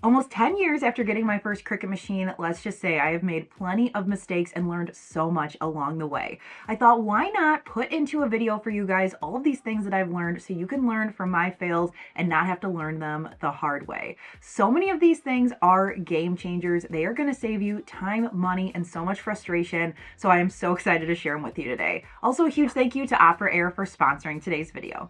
Almost 10 years after getting my first Cricut machine, let's just say I have made plenty of mistakes and learned so much along the way. I thought, why not put into a video for you guys all of these things that I've learned so you can learn from my fails and not have to learn them the hard way. So many of these things are game changers. They are going to save you time, money, and so much frustration. So I am so excited to share them with you today. Also, a huge thank you to Opera Air for sponsoring today's video.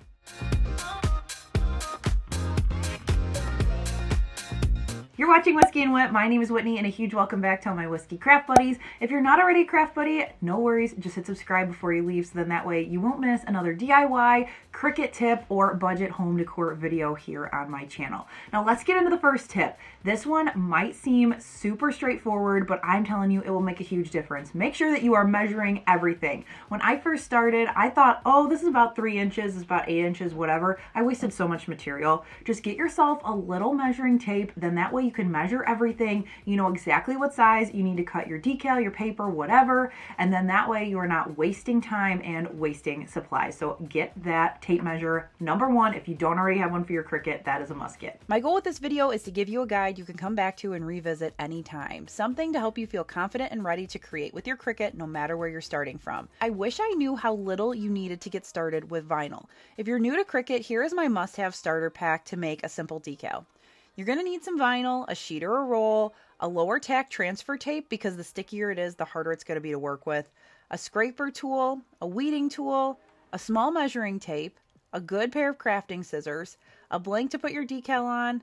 You're watching Whiskey and Whit. My name is Whitney, and a huge welcome back to all my Whiskey craft buddies. If you're not already a craft buddy, no worries. Just hit subscribe before you leave, so then that way you won't miss another DIY, Cricut tip, or budget home decor video here on my channel. Now let's get into the first tip. This one might seem super straightforward, but I'm telling you, it will make a huge difference. Make sure that you are measuring everything. When I first started, I thought, oh, this is about 3 inches, this is about 8 inches, whatever. I wasted so much material. Just get yourself a little measuring tape, then that way you can measure everything. You know exactly what size you need to cut your decal, your paper, whatever, and then that way you are not wasting time and wasting supplies. So get that tape measure. Number one, if you don't already have one for your Cricut, that is a must get. My goal with this video is to give you a guide you can come back to and revisit anytime. Something to help you feel confident and ready to create with your Cricut no matter where you're starting from. I wish I knew how little you needed to get started with vinyl. If you're new to Cricut, here is my must-have starter pack to make a simple decal. You're going to need some vinyl, a sheet or a roll, a lower tack transfer tape because the stickier it is, the harder it's going to be to work with, a scraper tool, a weeding tool, a small measuring tape, a good pair of crafting scissors, a blank to put your decal on,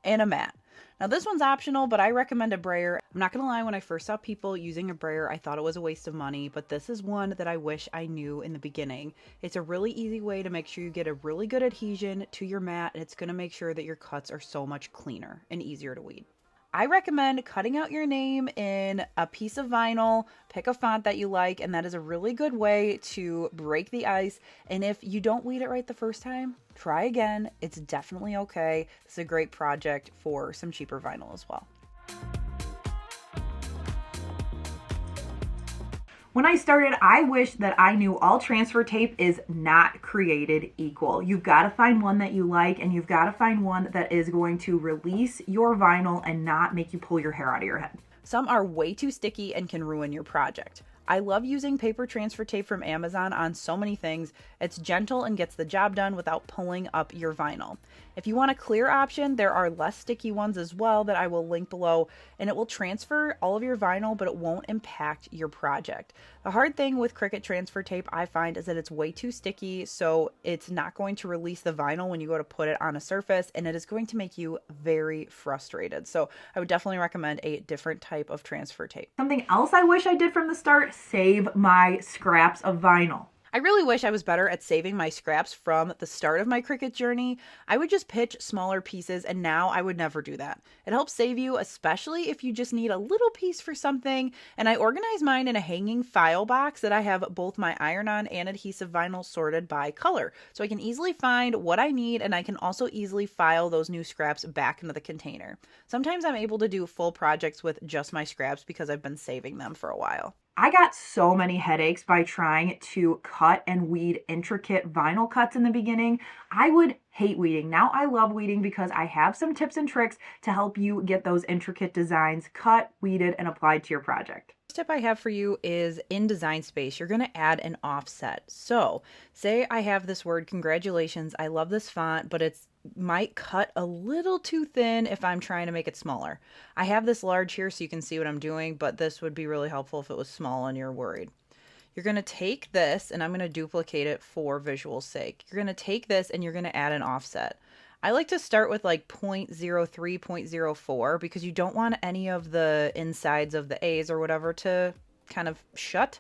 and a mat. Now this one's optional, but I recommend a brayer. I'm not going to lie, when I first saw people using a brayer, I thought it was a waste of money, but this is one that I wish I knew in the beginning. It's a really easy way to make sure you get a really good adhesion to your mat, and it's going to make sure that your cuts are so much cleaner and easier to weed. I recommend cutting out your name in a piece of vinyl, pick a font that you like, and that is a really good way to break the ice. And if you don't weed it right the first time, try again. It's definitely okay. This is a great project for some cheaper vinyl as well. When I started, I wish that I knew all transfer tape is not created equal. You've got to find one that you like, and you've got to find one that is going to release your vinyl and not make you pull your hair out of your head. Some are way too sticky and can ruin your project. I love using paper transfer tape from Amazon on so many things. It's gentle and gets the job done without pulling up your vinyl. If you want a clear option, there are less sticky ones as well that I will link below, and it will transfer all of your vinyl, but it won't impact your project. The hard thing with Cricut transfer tape, I find, is that it's way too sticky, so it's not going to release the vinyl when you go to put it on a surface, and it is going to make you very frustrated. So I would definitely recommend a different type of transfer tape. Something else I wish I did from the start, save my scraps of vinyl. I really wish I was better at saving my scraps from the start of my Cricut journey. I would just pitch smaller pieces, and now I would never do that. It helps save you, especially if you just need a little piece for something. And I organize mine in a hanging file box that I have both my iron-on and adhesive vinyl sorted by color. So I can easily find what I need, and I can also easily file those new scraps back into the container. Sometimes I'm able to do full projects with just my scraps because I've been saving them for a while. I got so many headaches by trying to cut and weed intricate vinyl cuts in the beginning. I would hate weeding. Now I love weeding because I have some tips and tricks to help you get those intricate designs cut, weeded, and applied to your project. First tip I have for you is in Design Space, you're going to add an offset. So say I have this word, congratulations. I love this font, but it's might cut a little too thin if I'm trying to make it smaller. I have this large here so you can see what I'm doing, but this would be really helpful if it was small and you're worried. You're going to take this, and I'm going to duplicate it for visual sake. You're going to take this and you're going to add an offset. I like to start with like 0.03, 0.04 because you don't want any of the insides of the A's or whatever to kind of shut.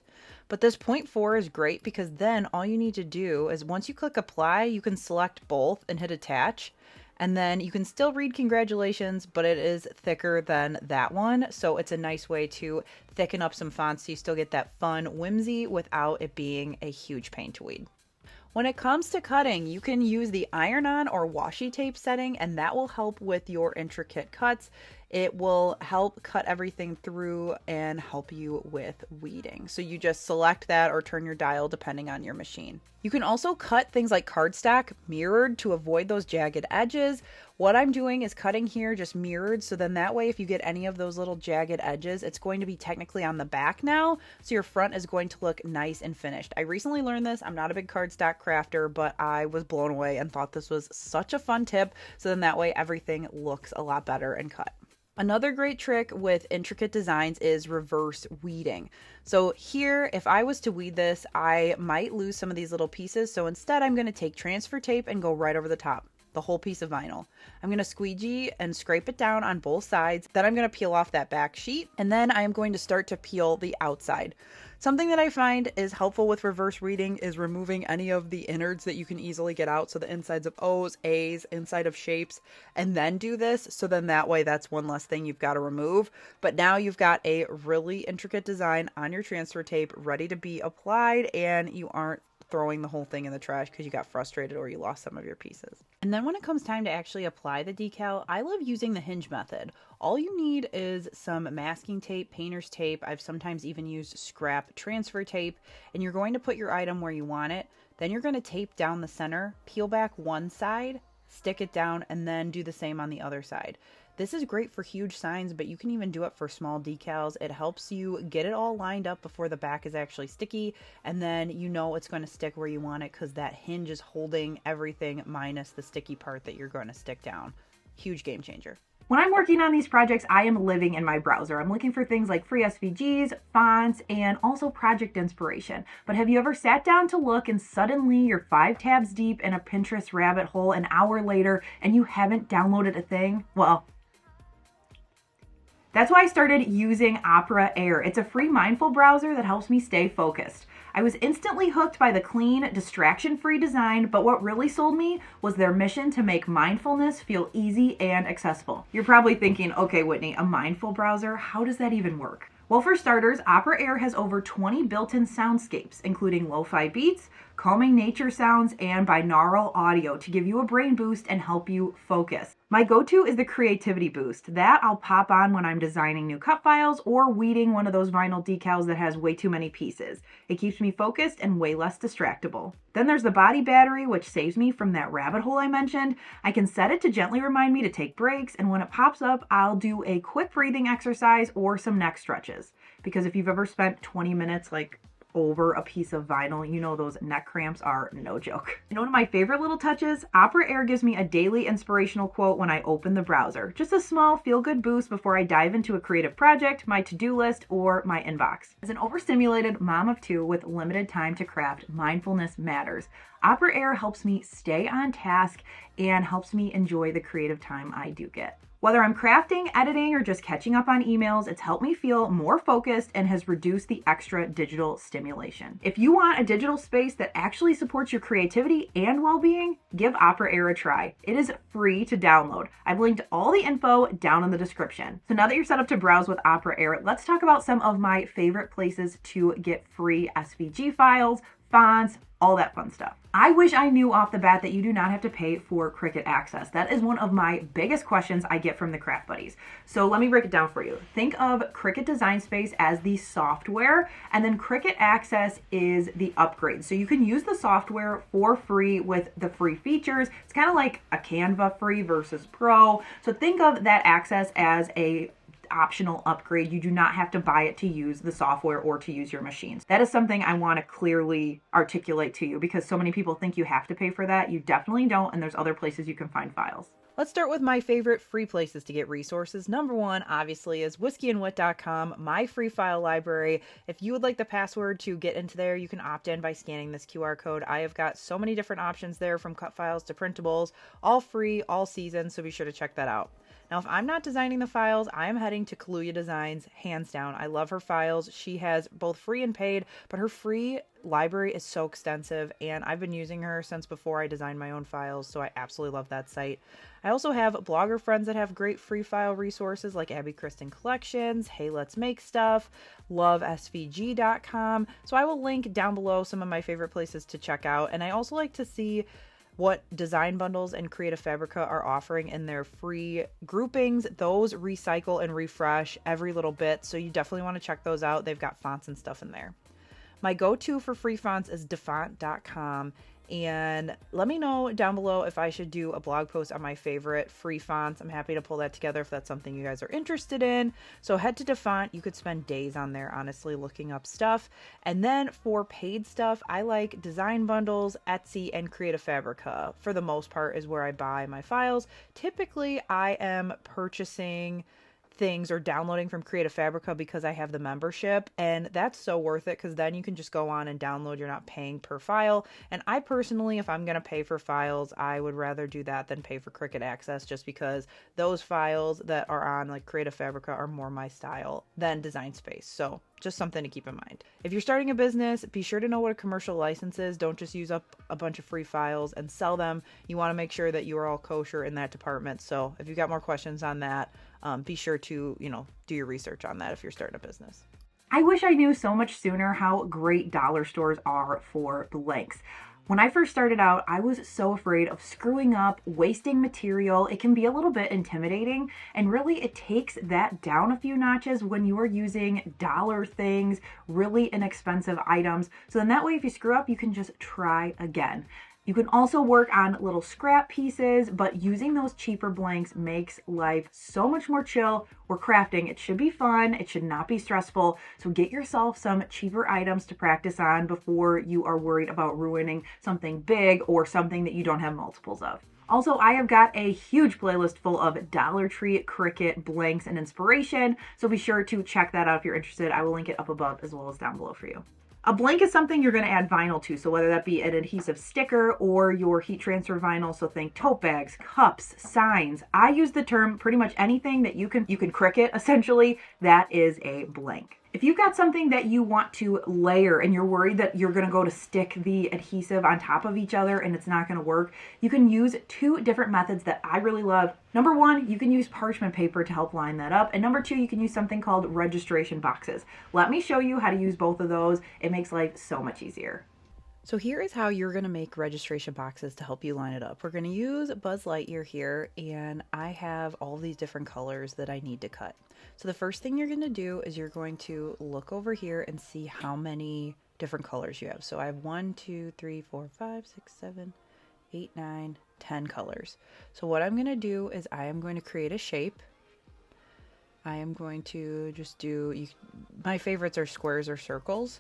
But this 0.4 is great because then all you need to do is once you click apply, you can select both and hit attach. And then you can still read congratulations, but it is thicker than that one. So it's a nice way to thicken up some fonts so you still get that fun whimsy without it being a huge pain to weed. When it comes to cutting, you can use the iron-on or washi tape setting, and that will help with your intricate cuts. It will help cut everything through and help you with weeding. So you just select that or turn your dial depending on your machine. You can also cut things like cardstock mirrored to avoid those jagged edges. What I'm doing is cutting here just mirrored, so then that way if you get any of those little jagged edges, it's going to be technically on the back now, so your front is going to look nice and finished. I recently learned this. I'm not a big cardstock crafter, but I was blown away and thought this was such a fun tip, so then that way everything looks a lot better and cut. Another great trick with Intricate Designs is reverse weeding. So here, if I was to weed this, I might lose some of these little pieces. So instead, I'm going to take transfer tape and go right over the top, the whole piece of vinyl. I'm going to squeegee and scrape it down on both sides. Then I'm going to peel off that back sheet, and then I am going to start to peel the outside. Something that I find is helpful with reverse weeding is removing any of the innards that you can easily get out. So the insides of O's, A's, inside of shapes, and then do this. So then that way that's one less thing you've got to remove. But now you've got a really intricate design on your transfer tape ready to be applied, and you aren't throwing the whole thing in the trash because you got frustrated or you lost some of your pieces. And then when it comes time to actually apply the decal, I love using the hinge method. All you need is some masking tape, painter's tape. I've sometimes even used scrap transfer tape, and you're going to put your item where you want it. Then you're going to tape down the center, peel back one side, stick it down, and then do the same on the other side. This is great for huge signs, but you can even do it for small decals. It helps you get it all lined up before the back is actually sticky, and then you know it's going to stick where you want it because that hinge is holding everything minus the sticky part that you're going to stick down. Huge game changer. When I'm working on these projects, I am living in my browser. I'm looking for things like free SVGs, fonts, and also project inspiration. But have you ever sat down to look and suddenly you're 5 tabs deep in a Pinterest rabbit hole an hour later and you haven't downloaded a thing? Well, that's why I started using Opera Air. It's a free mindful browser that helps me stay focused. I was instantly hooked by the clean, distraction-free design, but what really sold me was their mission to make mindfulness feel easy and accessible. You're probably thinking, okay, Whitney, a mindful browser, how does that even work? Well, for starters, Opera Air has over 20 built-in soundscapes, including lo-fi beats, calming nature sounds, and binaural audio to give you a brain boost and help you focus. My go-to is the creativity boost. That I'll pop on when I'm designing new cut files or weeding one of those vinyl decals that has way too many pieces. It keeps me focused and way less distractible. Then there's the body battery, which saves me from that rabbit hole I mentioned. I can set it to gently remind me to take breaks, and when it pops up, I'll do a quick breathing exercise or some neck stretches. Because if you've ever spent 20 minutes over a piece of vinyl, you know those neck cramps are no joke. And one of my favorite little touches, Opera Air gives me a daily inspirational quote when I open the browser. Just a small feel-good boost before I dive into a creative project, my to-do list, or my inbox. As an overstimulated mom of 2 with limited time to craft, mindfulness matters. Opera Air helps me stay on task and helps me enjoy the creative time I do get. Whether I'm crafting, editing, or just catching up on emails, it's helped me feel more focused and has reduced the extra digital stimulation. If you want a digital space that actually supports your creativity and well-being, give Opera Air a try. It is free to download. I've linked all the info down in the description. So now that you're set up to browse with Opera Air, let's talk about some of my favorite places to get free SVG files, fonts, all that fun stuff. I wish I knew off the bat that you do not have to pay for Cricut Access. That is one of my biggest questions I get from the craft buddies. So let me break it down for you. Think of Cricut Design Space as the software, and then Cricut Access is the upgrade. So you can use the software for free with the free features. It's kind of like a Canva free versus Pro. So think of that Access as a optional upgrade. You do not have to buy it to use the software or to use your machines. That is something I want to clearly articulate to you because so many people think you have to pay for that. You definitely don't, and there's other places you can find files. Let's start with my favorite free places to get resources. Number one, obviously, is whiskeyandwhit.com, my free file library. If you would like the password to get into there, you can opt in by scanning this QR code. I have got so many different options there, from cut files to printables, all free, all season, so be sure to check that out. Now, if I'm not designing the files, I am heading to Kaluuya Designs, hands down. I love her files. She has both free and paid, but her free library is so extensive, and I've been using her since before I designed my own files, so I absolutely love that site. I also have blogger friends that have great free file resources like Abby Kristen Collections, Hey Let's Make Stuff, lovesvg.com. So I will link down below some of my favorite places to check out, and I also like to see what Design Bundles and Creative Fabrica are offering in their free groupings. Those recycle and refresh every little bit, so you definitely want to check those out. They've got fonts and stuff in there. My go-to for free fonts is defont.com. And let me know down below if I should do a blog post on my favorite free fonts. I'm happy to pull that together if that's something you guys are interested in. So head to Defont. You could spend days on there, honestly, looking up stuff. And then for paid stuff, I like Design Bundles, Etsy, and Creative Fabrica. For the most part is where I buy my files. Typically, I am purchasing things or downloading from Creative Fabrica because I have the membership, and that's so worth it because then you can just go on and download. You're not paying per file. And I personally, if I'm going to pay for files, I would rather do that than pay for Cricut Access, just because those files that are on like Creative Fabrica are more my style than Design Space. So just something to keep in mind. If you're starting a business, be sure to know what a commercial license is. Don't just use up a bunch of free files and sell them. You want to make sure that you are all kosher in that department. So if you've got more questions on that, be sure to, do your research on that if you're starting a business. I wish I knew so much sooner how great dollar stores are for blanks. When I first started out, I was so afraid of screwing up, wasting material. It can be a little bit intimidating, and really it takes that down a few notches when you are using dollar things, really inexpensive items. So then that way, if you screw up, you can just try again. You can also work on little scrap pieces, but using those cheaper blanks makes life so much more chill. We're crafting. It should be fun. It should not be stressful. So get yourself some cheaper items to practice on before you are worried about ruining something big or something that you don't have multiples of. Also, I have got a huge playlist full of Dollar Tree Cricut blanks and inspiration, so be sure to check that out if you're interested. I will link it up above as well as down below for you. A blank is something you're going to add vinyl to, so whether that be an adhesive sticker or your heat transfer vinyl, so think tote bags, cups, signs. I use the term pretty much anything that you can Cricut, essentially, that is a blank. If you've got something that you want to layer and you're worried that you're going to go to stick the adhesive on top of each other and it's not going to work, you can use two different methods that I really love. Number one, you can use parchment paper to help line that up. And number two, you can use something called registration boxes. Let me show you how to use both of those. It makes life so much easier. So here is how you're going to make registration boxes to help you line it up. We're going to use Buzz Lightyear here, and I have all these different colors that I need to cut. So the first thing you're going to do is you're going to look over here and see how many different colors you have. So I have 1, 2, 3, 4, 5, 6, 7, 8, 9, 10 colors. So what I'm going to do is I am going to create a shape. I am going to just my favorites are squares or circles,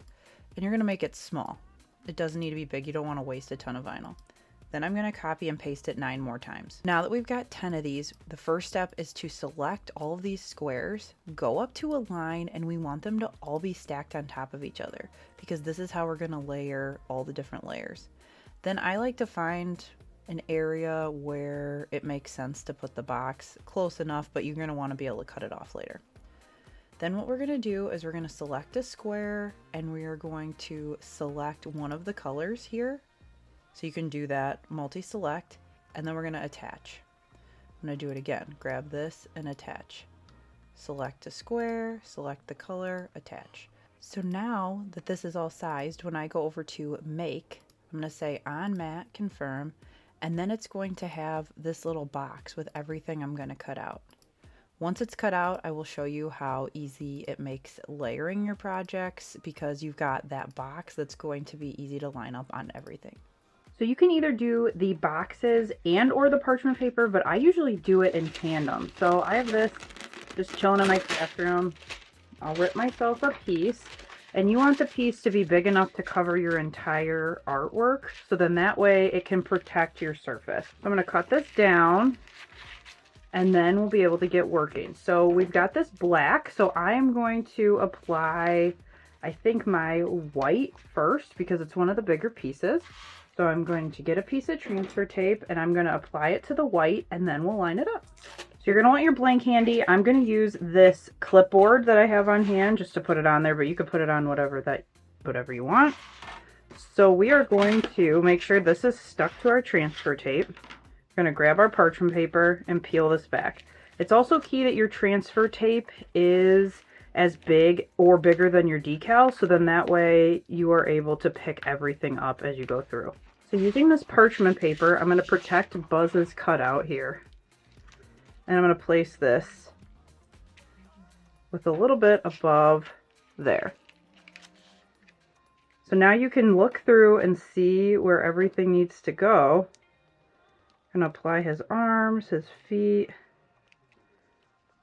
and you're going to make it small. It doesn't need to be big. You don't want to waste a ton of vinyl. Then I'm going to copy and paste it 9 more times. Now that we've got 10 of these, the first step is to select all of these squares, go up to a line, and we want them to all be stacked on top of each other because this is how we're going to layer all the different layers. Then I like to find an area where it makes sense to put the box close enough, but you're going to want to be able to cut it off later. Then what we're going to do is we're going to select a square and we are going to select one of the colors here. So you can do that, multi-select, and then we're going to attach. I'm going to do it again. Grab this and attach. Select a square, select the color, attach. So now that this is all sized, when I go over to make, I'm going to say on mat, confirm, and then it's going to have this little box with everything I'm going to cut out. Once it's cut out, I will show you how easy it makes layering your projects because you've got that box that's going to be easy to line up on everything. So you can either do the boxes and or the parchment paper, but I usually do it in tandem. So I have this just chilling in my craft room. I'll rip myself a piece, and you want the piece to be big enough to cover your entire artwork. So then that way it can protect your surface. I'm going to cut this down, and then we'll be able to get working. So we've got this black, so I am going to apply, I think, my white first because it's one of the bigger pieces. So I'm going to get a piece of transfer tape and I'm going to apply it to the white and then we'll line it up. So you're going to want your blank handy. I'm going to use this clipboard that I have on hand just to put it on there, but you could put it on whatever you want. So we are going to make sure this is stuck to our transfer tape. We're going to grab our parchment paper and peel this back. It's also key that your transfer tape is as big or bigger than your decal, so then that way you are able to pick everything up as you go through. So using this parchment paper, I'm going to protect Buzz's cutout here. And I'm going to place this with a little bit above there. So now you can look through and see where everything needs to go. And apply his arms, his feet.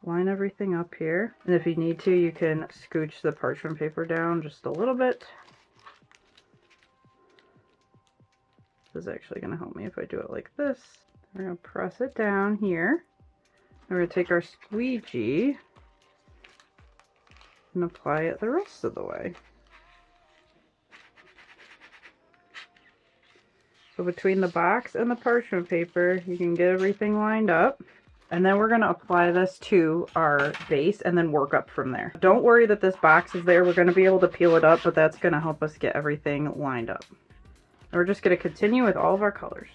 Line everything up here. And if you need to, you can scooch the parchment paper down just a little bit. This is actually going to help me if I do it like this. We're going to press it down here. We're going to take our squeegee and apply it the rest of the way. So between the box and the parchment paper, you can get everything lined up. And then we're going to apply this to our base and then work up from there. Don't worry that this box is there. We're going to be able to peel it up, but that's going to help us get everything lined up. And we're just going to continue with all of our colors.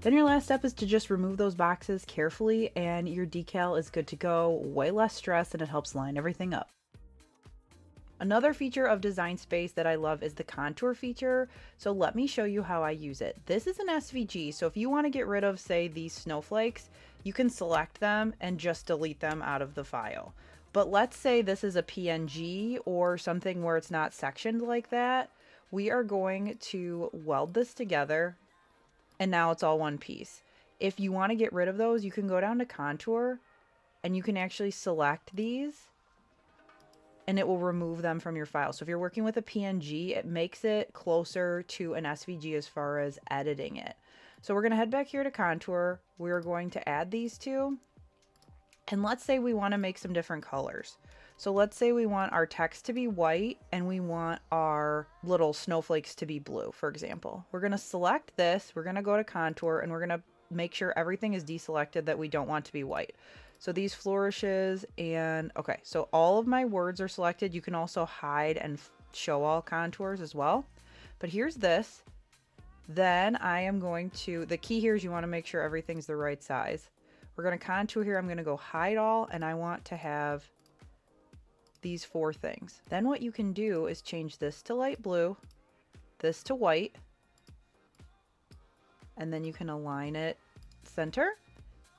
Then your last step is to just remove those boxes carefully and your decal is good to go. Way less stress and it helps line everything up. Another feature of Design Space that I love is the contour feature. So let me show you how I use it. This is an SVG, so if you want to get rid of, say, these snowflakes, you can select them and just delete them out of the file. But let's say this is a PNG or something where it's not sectioned like that. We are going to weld this together and now it's all one piece. If you want to get rid of those, you can go down to contour and you can actually select these and it will remove them from your file. So if you're working with a PNG, it makes it closer to an SVG as far as editing it. So we're going to head back here to contour. We're going to add these two. And let's say we want to make some different colors. So let's say we want our text to be white and we want our little snowflakes to be blue, for example. We're going to select this, we're going to go to contour, and we're going to make sure everything is deselected that we don't want to be white. So these flourishes and, okay, so all of my words are selected. You can also hide and show all contours as well. But here's this. Then I am going to, the key here is you want to make sure everything's the right size. We're going to contour here. I'm going to go hide all, and I want to have these four things. Then what you can do is change this to light blue, this to white, and then you can align it center,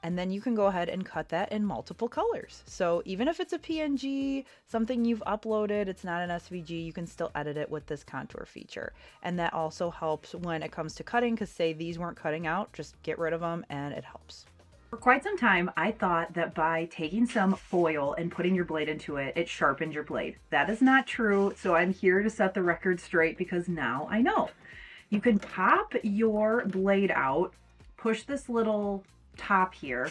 and then you can go ahead and cut that in multiple colors. So even if it's a PNG, something you've uploaded, it's not an SVG, you can still edit it with this contour feature. And that also helps when it comes to cutting, because say these weren't cutting out, just get rid of them and it helps. For quite some time, I thought that by taking some foil and putting your blade into it, it sharpened your blade. That is not true, so I'm here to set the record straight because now I know. You can pop your blade out, push this little top here,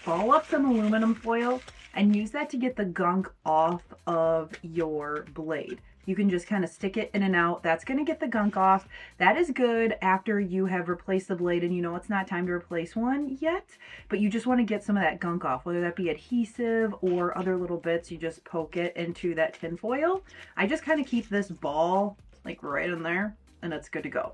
ball up some aluminum foil, and use that to get the gunk off of your blade. You can just kind of stick it in and out. That's going to get the gunk off. That is good after you have replaced the blade and you know it's not time to replace one yet, but you just want to get some of that gunk off, whether that be adhesive or other little bits. You just poke it into that tin foil. I just kind of keep this ball like right in there and it's good to go.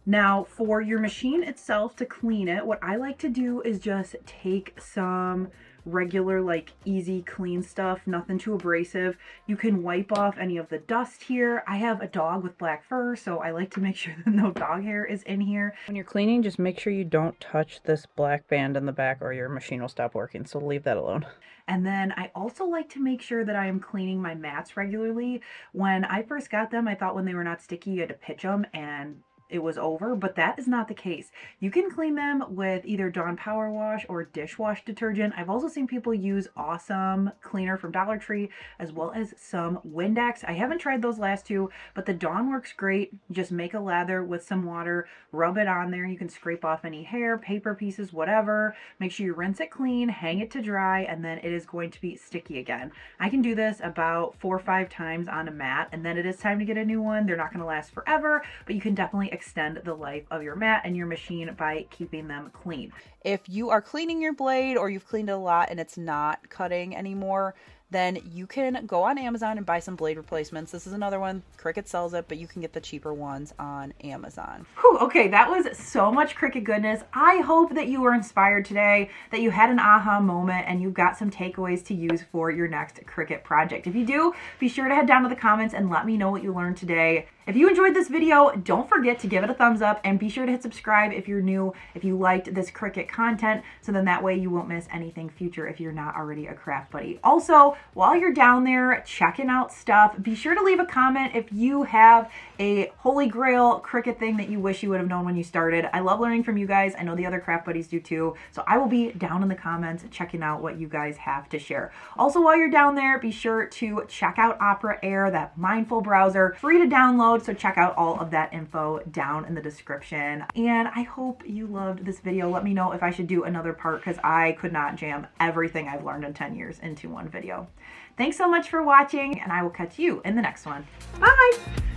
Now for your machine itself to clean it, what I like to do is just take some regular, like easy clean stuff, nothing too abrasive. You can wipe off any of the dust here. I have a dog with black fur, so I like to make sure that no dog hair is in here. When you're cleaning, just make sure you don't touch this black band in the back or your machine will stop working, so leave that alone. And then I also like to make sure that I am cleaning my mats regularly. When I first got them, I thought when they were not sticky, you had to pitch them, and it was over, but that is not the case. You can clean them with either Dawn Power Wash or dishwash detergent. I've also seen people use Awesome Cleaner from Dollar Tree, as well as some Windex. I haven't tried those last two, but the Dawn works great. Just make a lather with some water, rub it on there. You can scrape off any hair, paper pieces, whatever. Make sure you rinse it clean, hang it to dry, and then it is going to be sticky again. I can do this about 4 or 5 times on a mat, and then it is time to get a new one. They're not going to last forever, but you can definitely extend the life of your mat and your machine by keeping them clean. If you are cleaning your blade or you've cleaned it a lot and it's not cutting anymore, then you can go on Amazon and buy some blade replacements. This is another one. Cricut sells it, but you can get the cheaper ones on Amazon. Whew, okay, that was so much Cricut goodness. I hope that you were inspired today, that you had an aha moment, and you got some takeaways to use for your next Cricut project. If you do, be sure to head down to the comments and let me know what you learned today. If you enjoyed this video, don't forget to give it a thumbs up, and be sure to hit subscribe if you're new, if you liked this Cricut content, so then that way you won't miss anything future if you're not already a craft buddy. Also, while you're down there checking out stuff, be sure to leave a comment if you have a holy grail Cricut thing that you wish you would have known when you started. I love learning from you guys. I know the other craft buddies do too. So I will be down in the comments checking out what you guys have to share. Also, while you're down there, be sure to check out Opera Air, that mindful browser, free to download. So check out all of that info down in the description. And I hope you loved this video. Let me know if I should do another part, because I could not jam everything I've learned in 10 years into one video. Thanks so much for watching, and I will catch you in the next one. Bye!